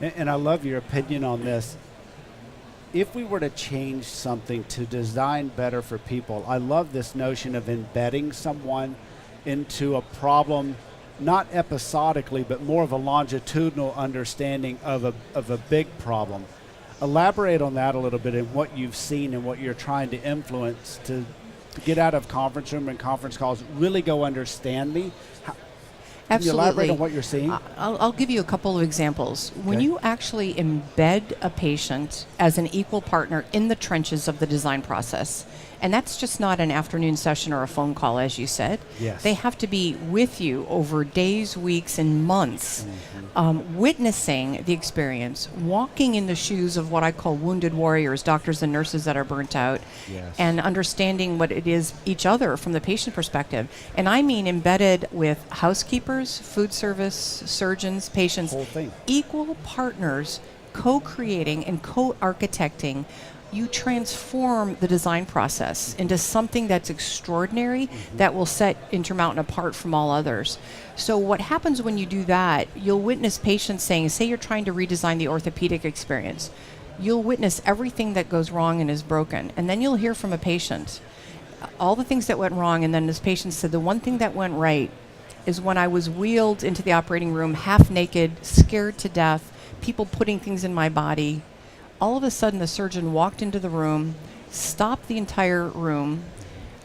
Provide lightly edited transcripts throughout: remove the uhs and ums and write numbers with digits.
And I love your opinion on this. If we were to change something to design better for people, I love this notion of embedding someone into a problem, not episodically, but more of a longitudinal understanding of a big problem. Elaborate on that a little bit and what you've seen and what you're trying to influence to get out of conference room and conference calls, really go understand me. Can you Absolutely. elaborate on what you're seeing? I'll give you a couple of examples. When you actually embed a patient as an equal partner in the trenches of the design process, and that's just not an afternoon session or a phone call, as you said. Yes. They have to be with you over days, weeks, and months, witnessing the experience, walking in the shoes of what I call wounded warriors, doctors and nurses that are burnt out, Yes. and understanding what it is each other from the patient perspective. And I mean embedded with housekeepers, food service, surgeons, patients, Whole thing. equal partners, co-creating and co-architecting. You transform the design process into something that's extraordinary, that will set Intermountain apart from all others. So what happens when you do that, you'll witness patients saying, say you're trying to redesign the orthopedic experience, you'll witness everything that goes wrong and is broken. And then you'll hear from a patient all the things that went wrong, and then this patient said, the one thing that went right is when I was wheeled into the operating room half naked, scared to death, people putting things in my body. All of a sudden, the surgeon walked into the room, stopped the entire room,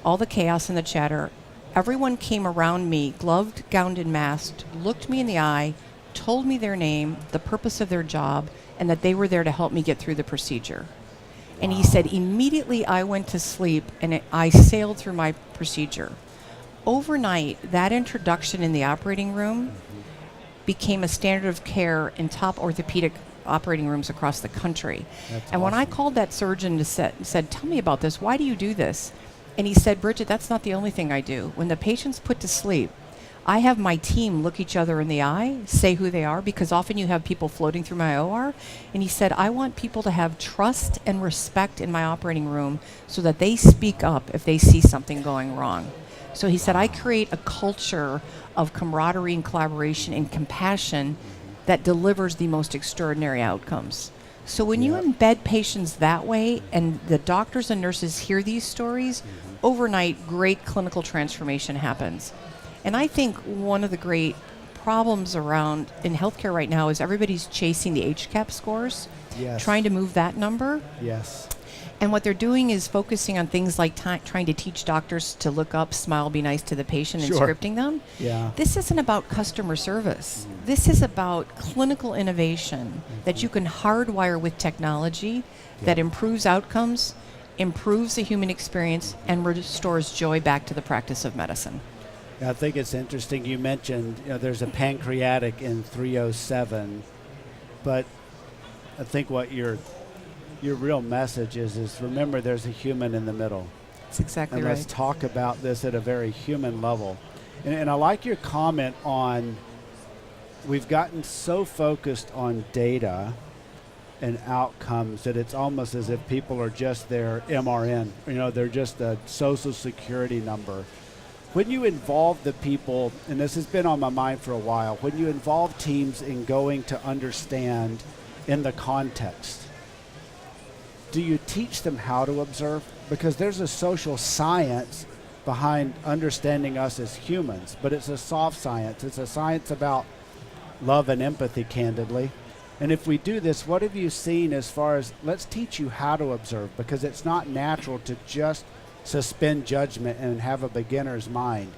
all the chaos and the chatter. Everyone came around me, gloved, gowned, and masked, looked me in the eye, told me their name, the purpose of their job, and that they were there to help me get through the procedure. And he said, immediately I went to sleep and I sailed through my procedure. Overnight, that introduction in the operating room became a standard of care in top orthopedic operating rooms across the country. That's and when I awesome. called that surgeon to said, tell me about this, why do you do this? And he said, Bridget, that's not the only thing I do. When the patient's put to sleep, I have my team look each other in the eye, say who they are, because often you have people floating through my OR. And he said, I want people to have trust and respect in my operating room so that they speak up if they see something going wrong. So he said, I create a culture of camaraderie and collaboration and compassion that delivers the most extraordinary outcomes. So when you embed patients that way, and the doctors and nurses hear these stories, overnight, great clinical transformation happens. And I think one of the great problems around in healthcare right now is everybody's chasing the HCAP scores, Yes. trying to move that number. Yes. And what they're doing is focusing on things like trying to teach doctors to look up, smile, be nice to the patient, and Sure. scripting them. Yeah. This isn't about customer service. This is about clinical innovation that you can hardwire with technology that improves outcomes, improves the human experience, and restores joy back to the practice of medicine. I think it's interesting you mentioned there's a pancreatic in 307, but I think what your real message is remember there's a human in the middle. That's exactly And right. let's talk about this at a very human level. And I like your comment on we've gotten so focused on data and outcomes that it's almost as if people are just their MRN. They're just a social security number. When you involve the people, and this has been on my mind for a while, when you involve teams in going to understand in the context, do you teach them how to observe? Because there's a social science behind understanding us as humans, but it's a soft science. It's a science about love and empathy, candidly. And if we do this, what have you seen as far as let's teach you how to observe? Because it's not natural to just suspend judgment and have a beginner's mind.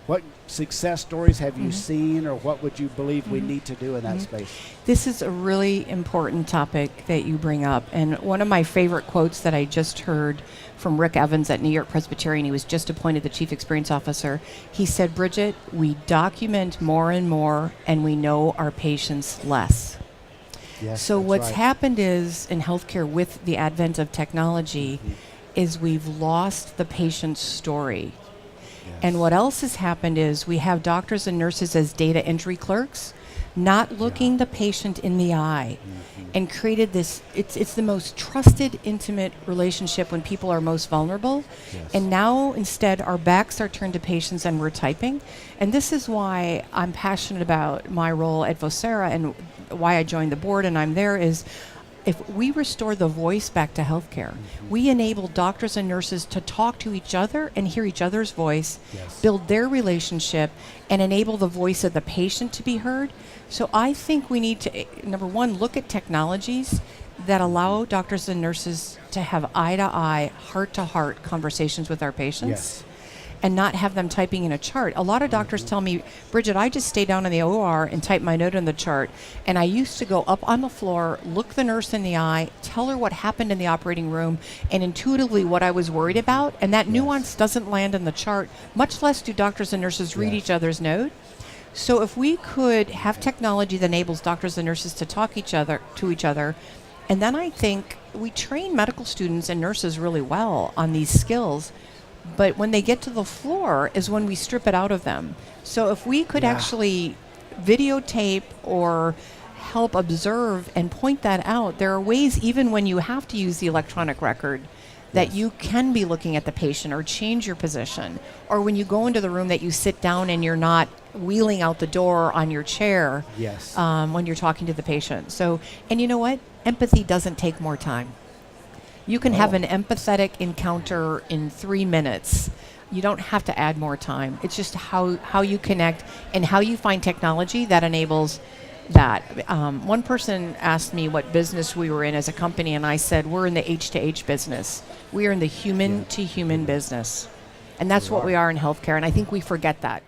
What success stories have you seen, or what would you believe we need to do in that space? This is a really important topic that you bring up. And one of my favorite quotes that I just heard from Rick Evans at New York Presbyterian, he was just appointed the Chief Experience Officer. He said, Bridget, we document more and more, and we know our patients less. Yes, So that's what's right. happened is, in healthcare with the advent of technology, is we've lost the patient's story. And what else has happened is we have doctors and nurses as data entry clerks, not looking the patient in the eye, and created this, it's the most trusted, intimate relationship when people are most vulnerable. Yes. And now instead our backs are turned to patients and we're typing. And this is why I'm passionate about my role at Vocera and why I joined the board and I'm there is if we restore the voice back to healthcare, we enable doctors and nurses to talk to each other and hear each other's voice, Yes. build their relationship, and enable the voice of the patient to be heard. So I think we need to, number one, look at technologies that allow doctors and nurses to have eye-to-eye, heart-to-heart conversations with our patients. Yes. And not have them typing in a chart. A lot of doctors tell me, Bridget, I just stay down in the OR and type my note on the chart. And I used to go up on the floor, look the nurse in the eye, tell her what happened in the operating room, and intuitively what I was worried about. And that nuance doesn't land in the chart, much less do doctors and nurses read each other's note. So if we could have technology that enables doctors and nurses to talk to each other, and then I think we train medical students and nurses really well on these skills. But when they get to the floor is when we strip it out of them. So if we could actually videotape or help observe and point that out, there are ways, even when you have to use the electronic record, that you can be looking at the patient or change your position. Or when you go into the room that you sit down and you're not wheeling out the door on your chair when you're talking to the patient. So, and you know what? Empathy doesn't take more time. You can have an empathetic encounter in 3 minutes. You don't have to add more time. It's just how you connect and how you find technology that enables that. One person asked me what business we were in as a company, and I said, we're in the H to H business. We are in the human to human business. And that's what we are in healthcare, and I think we forget that.